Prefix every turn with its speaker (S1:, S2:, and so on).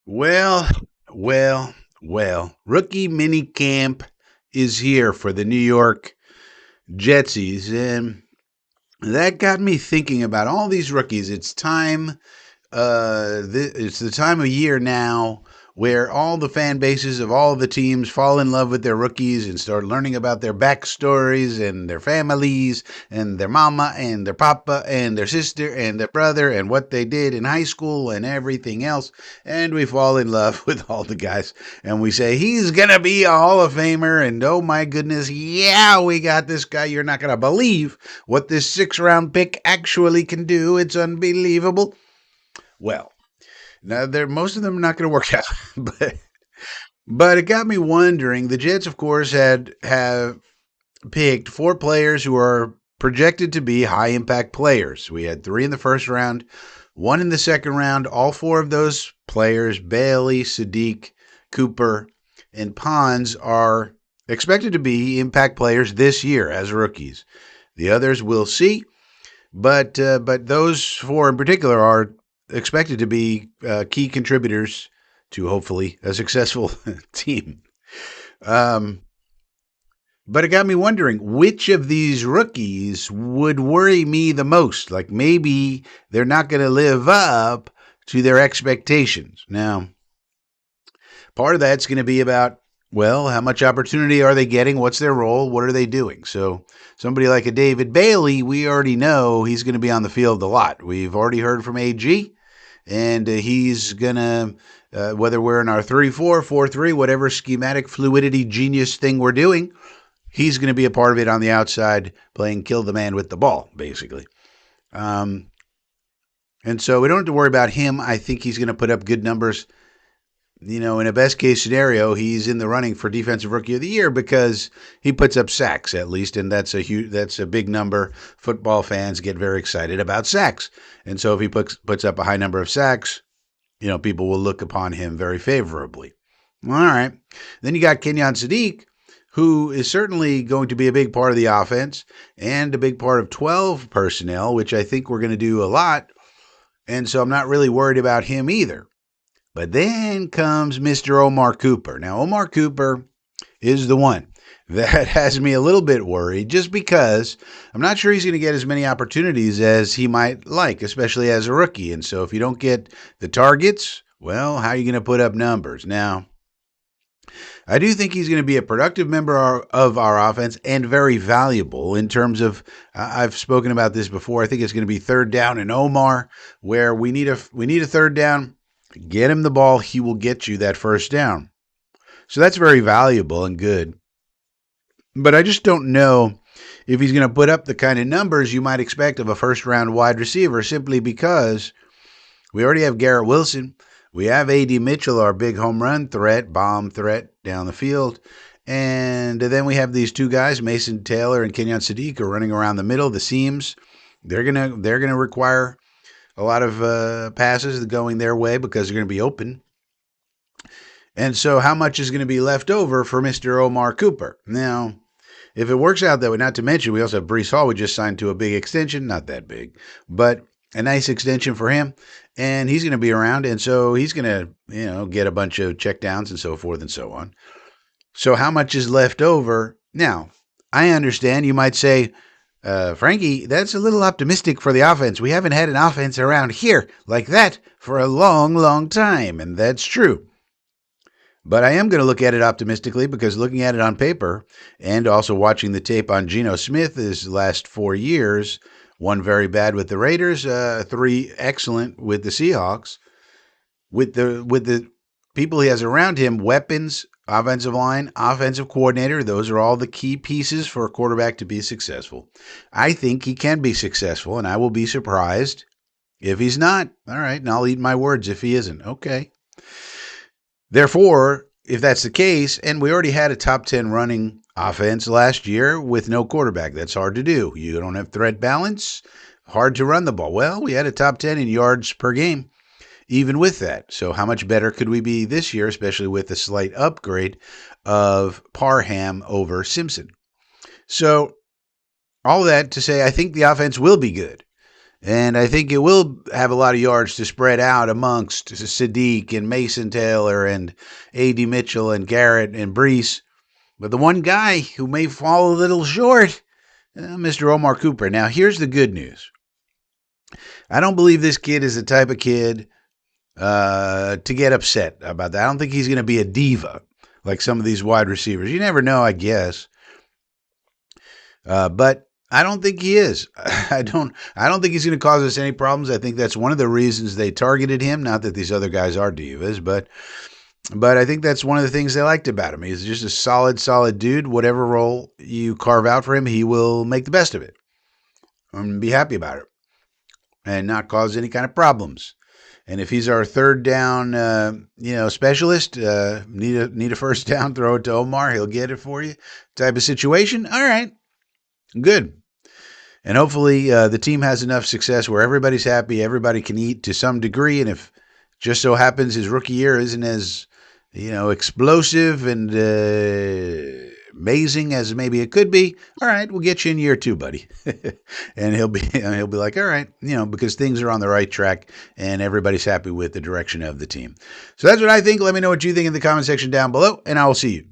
S1: Well, Rookie mini camp is here for the New York Jetsies, and that got me thinking about all these rookies. It's time it's the time of year now where all the fan bases of all the teams fall in love with their rookies and start learning about their backstories and their families and their mama and their papa and their sister and their brother and what they did in high school and everything else. And we fall in love with all the guys and we say, he's going to be a Hall of Famer. And oh my goodness, yeah, we got this guy. You're not going to believe what this 6th round pick actually can do. It's unbelievable. Well, now they're most of them are not going to work out, but it got me wondering. The Jets, of course, have picked 4 players who are projected to be high impact players. We had 3 in the first round, 1 in the second round. All 4 of those players, Bailey, Sadiq, Cooper, and Pons, are expected to be impact players this year as rookies. The others we'll see, but those 4 in particular are expected to be key contributors to hopefully a successful team. Um, but it got me wondering which of these rookies would worry me the most. Like maybe they're not going to live up to their expectations. Now, part of that's going to be about, well, how much opportunity are they getting? What's their role? What are they doing? So somebody like a David Bailey, we already know he's going to be on the field a lot. We've already heard from AG, and he's going to, whether we're in our 3-4, 4-3, whatever schematic fluidity genius thing we're doing, he's going to be a part of it on the outside, playing kill the man with the ball, basically. And so we don't have to worry about him. I think he's going to put up good numbers. In a best case scenario, he's in the running for Defensive Rookie of the Year because he puts up sacks at least, and that's a big number. Football fans get very excited about sacks, and so if he puts up a high number of sacks, people will look upon him very favorably. All right, then you got Kenyon Sadiq, who is certainly going to be a big part of the offense and a big part of 12 personnel, which I think we're going to do a lot, and so I'm not really worried about him either. But then comes Mr. Omar Cooper. Now, Omar Cooper is the one that has me a little bit worried just because I'm not sure he's going to get as many opportunities as he might like, especially as a rookie. And so if you don't get the targets, well, how are you going to put up numbers? Now, I do think he's going to be a productive member of our offense and very valuable in terms of, I've spoken about this before, I think it's going to be 3rd down and Omar, where we need a 3rd down. Get him the ball, he will get you that 1st down. So that's very valuable and good. But I just don't know if he's going to put up the kind of numbers you might expect of a 1st-round wide receiver simply because we already have Garrett Wilson. We have A.D. Mitchell, our big home run threat, bomb threat down the field. And then we have these 2 guys, Mason Taylor and Kenyon Sadiq, are running around the middle, the seams. They're gonna require a lot of passes going their way because they're going to be open. And so how much is going to be left over for Mr. Omar Cooper? Now, if it works out that way, not to mention we also have Breece Hall. We just signed to a big extension, not that big, but a nice extension for him. And he's going to be around. And so he's going to, get a bunch of checkdowns and so forth and so on. So how much is left over? Now, I understand you might say, Frankie, that's a little optimistic for the offense. We haven't had an offense around here like that for a long, long time, and that's true. But I am going to look at it optimistically because looking at it on paper and also watching the tape on Geno Smith his last 4 years, 1 very bad with the Raiders, 3 excellent with the Seahawks, with the people he has around him, weapons, offensive line, offensive coordinator, those are all the key pieces for a quarterback to be successful. I think he can be successful, and I will be surprised if he's not. All right, and I'll eat my words if he isn't. Okay. Therefore, if that's the case, and we already had a top 10 running offense last year with no quarterback, that's hard to do. You don't have threat balance, hard to run the ball. Well, we had a top 10 in yards per game. Even with that. So how much better could we be this year, especially with the slight upgrade of Parham over Simpson? So all that to say, I think the offense will be good. And I think it will have a lot of yards to spread out amongst Sadiq and Mason Taylor and A.D. Mitchell and Garrett and Brees. But the one guy who may fall a little short, Mr. Omar Cooper. Now, here's the good news. I don't believe this kid is the type of kid to get upset about that. I don't think he's going to be a diva like some of these wide receivers. You never know, I guess. But I don't think he is. I don't think he's going to cause us any problems. I think that's one of the reasons they targeted him. Not that these other guys are divas, but I think that's one of the things they liked about him. He's just a solid dude. Whatever role you carve out for him, he will make the best of it and be happy about it and not cause any kind of problems. And if he's our third down, specialist, need a first down, throw it to Omar. He'll get it for you. Type of situation. All right, good. And hopefully the team has enough success where everybody's happy, everybody can eat to some degree. And if just so happens his rookie year isn't as, explosive and amazing as maybe it could be, all right, we'll get you in year 2, buddy. And he'll be like, all right, because things are on the right track and everybody's happy with the direction of the team. So that's what I think. Let me know what you think in the comment section down below, and I will see you